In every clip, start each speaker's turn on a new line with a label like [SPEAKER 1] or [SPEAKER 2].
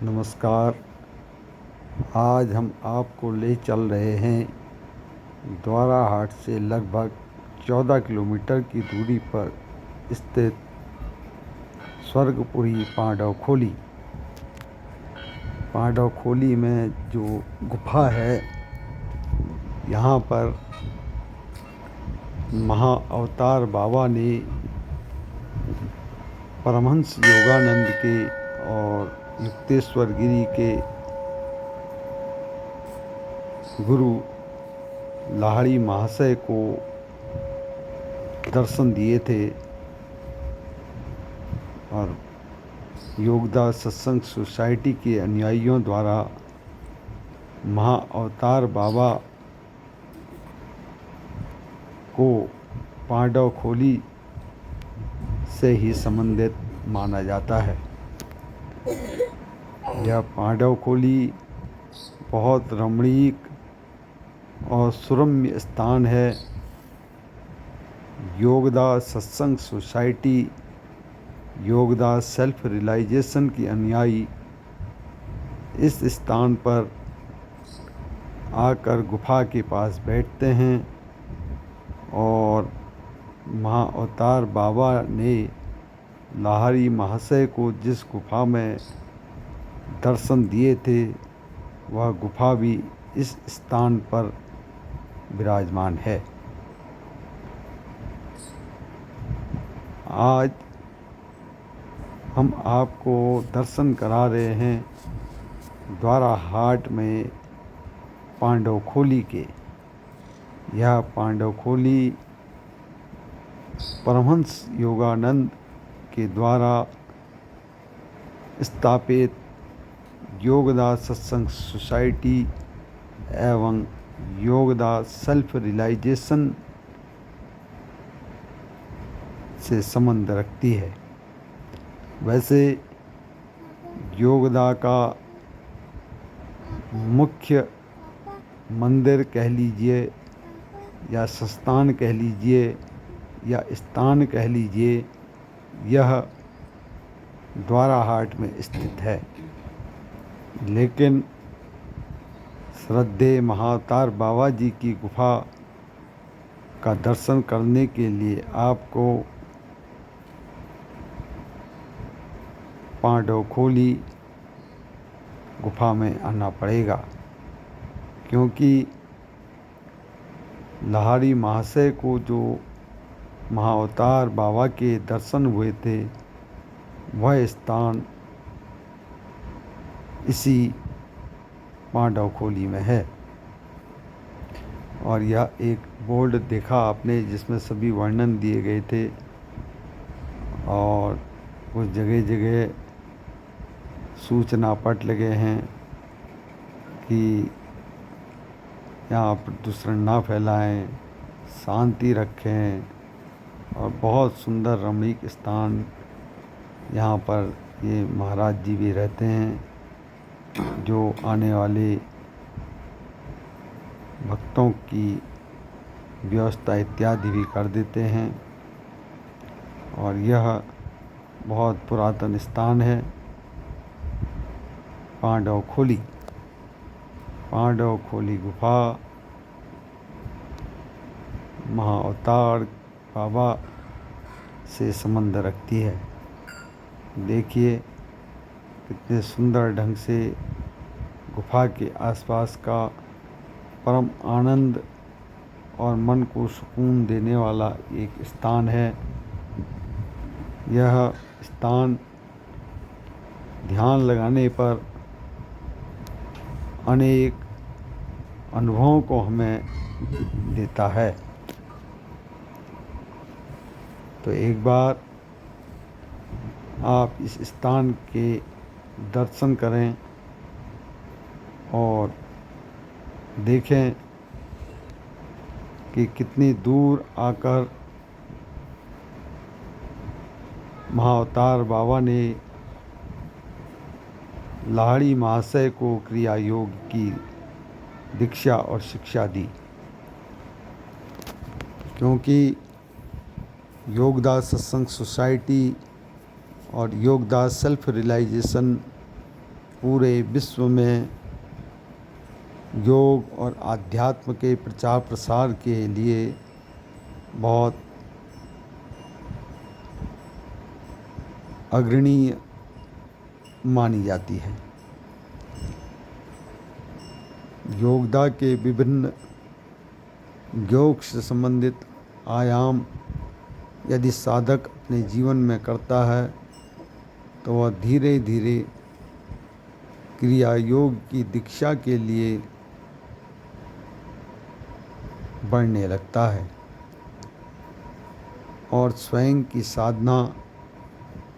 [SPEAKER 1] नमस्कार। आज हम आपको ले चल रहे हैं द्वाराहाट से लगभग 14 किलोमीटर की दूरी पर स्थित स्वर्गपुरी पांडवखोली। पांडवखोली में जो गुफा है, यहाँ पर महाअवतार बाबा ने परमहंस योगानंद के और युक्तेश्वर गिरी के गुरु लाहिड़ी महाशय को दर्शन दिए थे और योगदास सत्संग सोसाइटी के अनुयायियों द्वारा महाअवतार बाबा को पांडवखोली से ही संबंधित माना जाता है। यह पांडवखोली बहुत रमणीक और सुरम्य स्थान है। योगदास सत्संग सोसाइटी, योगदास सेल्फ रियलाइजेशन के अनुयायी इस स्थान पर आकर गुफा के पास बैठते हैं और महाअवतार बाबा ने लाहिड़ी महाशय को जिस गुफा में दर्शन दिए थे, वह गुफा भी इस स्थान पर विराजमान है। आज हम आपको दर्शन करा रहे हैं द्वाराहाट में पांडवखोली के। यह पांडवखोली परमहंस योगानंद के द्वारा स्थापित योगदास सत्संग सोसाइटी एवं योगदास सेल्फ रियलाइजेशन से संबंध रखती है। वैसे योगदा का मुख्य मंदिर कह लीजिए या संस्थान कह लीजिए या स्थान कह लीजिए, यह द्वाराहाट में स्थित है। लेकिन श्रद्धेय महाअवतार बाबा जी की गुफा का दर्शन करने के लिए आपको पांडवखोली गुफा में आना पड़ेगा, क्योंकि लाहिड़ी महाशय को जो महाअवतार बाबा के दर्शन हुए थे, वह स्थान इसी पांडवखोली में है। और यह एक बोर्ड देखा आपने जिसमें सभी वर्णन दिए गए थे और कुछ जगह जगह सूचना पट लगे हैं कि यहाँ प्रदूषण ना फैलाएं, शांति रखें और बहुत सुंदर रमणीक स्थान यहाँ पर ये महाराज जी भी रहते हैं, जो आने वाले भक्तों की व्यवस्था इत्यादि भी कर देते हैं। और यह बहुत पुरातन स्थान है पांडवखोली। पांडवखोली गुफा महाअवतार बाबा से संबंध रखती है। देखिए कितने सुंदर ढंग से गुफा के आसपास का परम आनंद और मन को सुकून देने वाला एक स्थान है। यह स्थान ध्यान लगाने पर अनेक अनुभवों को हमें देता है। तो एक बार आप इस स्थान के दर्शन करें और देखें कि कितनी दूर आकर महाअवतार बाबा ने लाहिड़ी महाशय को क्रिया योग की दीक्षा और शिक्षा दी। क्योंकि योगदास सत्संग सोसाइटी और योगदास सेल्फ रियलाइजेशन पूरे विश्व में योग और आध्यात्म के प्रचार प्रसार के लिए बहुत अग्रणीय मानी जाती है। योगदा के विभिन्न योग से संबंधित आयाम यदि साधक अपने जीवन में करता है तो वह धीरे धीरे क्रिया योग की दीक्षा के लिए बढ़ने लगता है और स्वयं की साधना,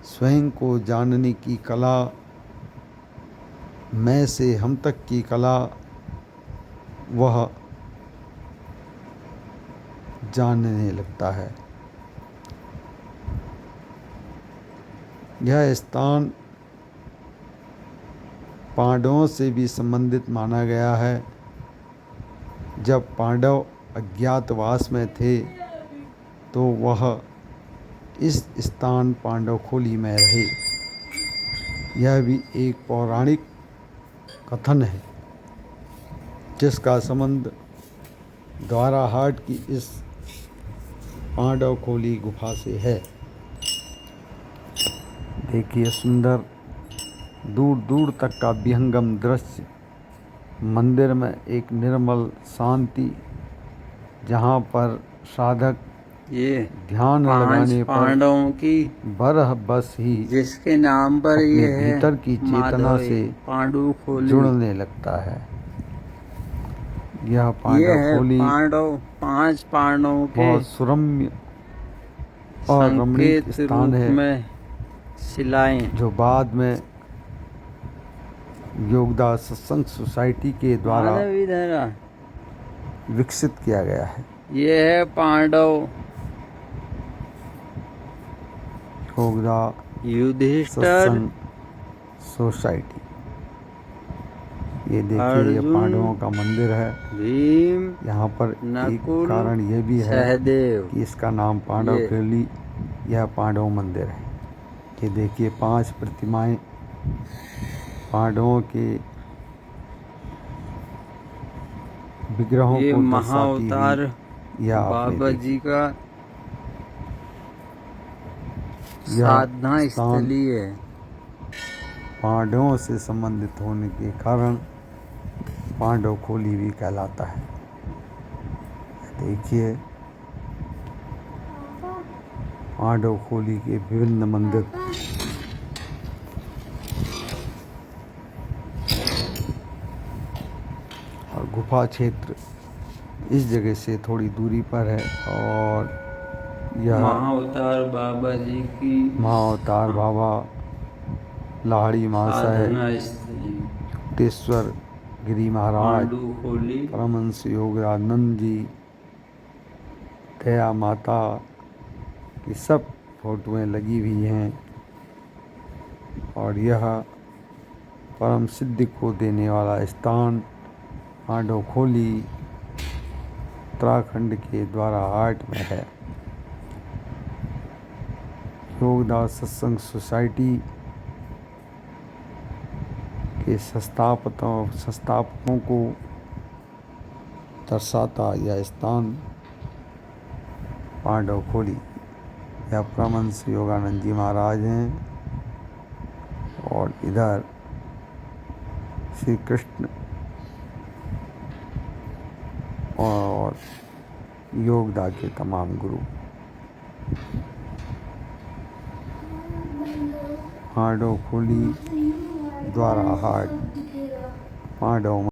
[SPEAKER 1] स्वयं को जानने की कला, मैं से हम तक की कला वह जानने लगता है। यह स्थान पांडवों से भी संबंधित माना गया है। जब पांडव अज्ञातवास में थे तो वह इस स्थान पांडवखोली में रहे। यह भी एक पौराणिक कथन है जिसका संबंध द्वाराहाट की इस पांडवखोली गुफा से है। देखिए सुंदर दूर दूर तक का विहंगम दृश्य, मंदिर में एक निर्मल शांति, जहाँ पर साधक
[SPEAKER 2] ये
[SPEAKER 1] ध्यान लगाने पर
[SPEAKER 2] पांडवों की
[SPEAKER 1] बरह बस ही
[SPEAKER 2] जिसके नाम पर
[SPEAKER 1] अपने
[SPEAKER 2] ये है
[SPEAKER 1] भीतर की चेतना से
[SPEAKER 2] पांडवखोली
[SPEAKER 1] जुड़ने लगता है। यह
[SPEAKER 2] ये है
[SPEAKER 1] पांडवखोली
[SPEAKER 2] पांच पांडवों के
[SPEAKER 1] बहुत सुरम्य और रमणीक स्थान है
[SPEAKER 2] में शिलाएं
[SPEAKER 1] जो बाद में योगदा सत्संग सोसाइटी के द्वारा विकसित किया गया है।
[SPEAKER 2] ये है पांडव
[SPEAKER 1] योगदा
[SPEAKER 2] युधिष्ठिर,
[SPEAKER 1] सत्संग सोसाइटी। ये देखिए ये पांडवों का मंदिर है।
[SPEAKER 2] भीम,
[SPEAKER 1] यहाँ पर एक
[SPEAKER 2] नकुल,
[SPEAKER 1] कारण ये भी है
[SPEAKER 2] सहदेव
[SPEAKER 1] कि इसका नाम पांडवखोली, यह पांडव मंदिर है। ये देखिए 5 प्रतिमाएं पांडवों के विग्रहों
[SPEAKER 2] ये
[SPEAKER 1] को
[SPEAKER 2] महाअवतार
[SPEAKER 1] यह
[SPEAKER 2] बाबा जी का साधना स्थली है।
[SPEAKER 1] पांडवों से संबंधित होने के कारण पांडवखोली भी कहलाता है। देखिए पांडवखोली के विभिन्न मंदिर। और गुफा क्षेत्र इस जगह से थोड़ी दूरी पर है और यह
[SPEAKER 2] महाअवतार बाबा जी की
[SPEAKER 1] महाअवतार बाबा लाहड़ी महाशय, युक्तेश्वर गिरी महाराज, परमहंस योगानंद जी, दया माता की सब फोटोएं लगी हुई हैं। और यह परम सिद्धि को देने वाला स्थान पांडवखोली उत्तराखंड के द्वाराहाट में है। योगदा सत्संग सोसाइटी के संस्थापकों को दर्शाता यह स्थान पांडवखोली। यह परमहंस योगानंद जी महाराज हैं और इधर श्री कृष्ण और योगदा के तमाम गुरु। पांडवखोली द्वाराहाट पांडव